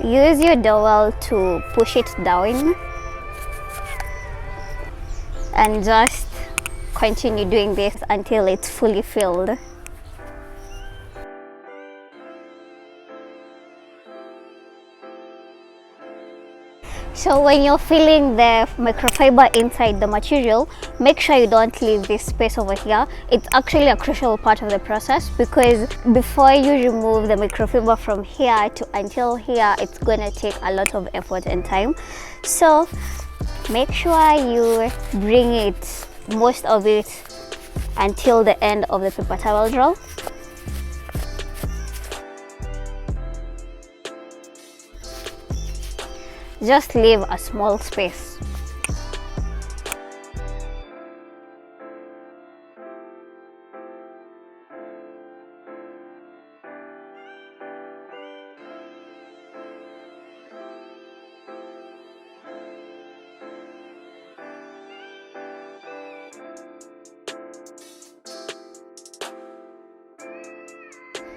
Use your dowel to push it down and just continue doing this until it's fully filled. So when you're filling the microfiber inside the material, make sure you don't leave this space over here. It's actually a crucial part of the process, because before you remove the microfiber from here to until here, it's going to take a lot of effort and time. So make sure you bring it, most of it, until the end of the paper towel roll. Just leave a small space.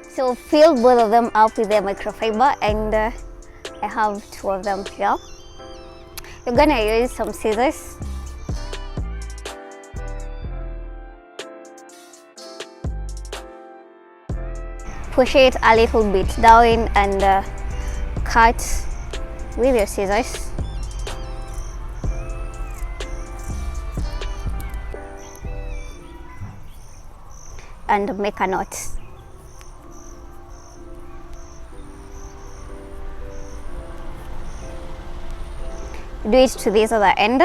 So fill both of them up with the microfiber, and I have 2 of them here. You're gonna use some scissors. Push it a little bit down and cut with your scissors. And make a knot. Do it to this other end.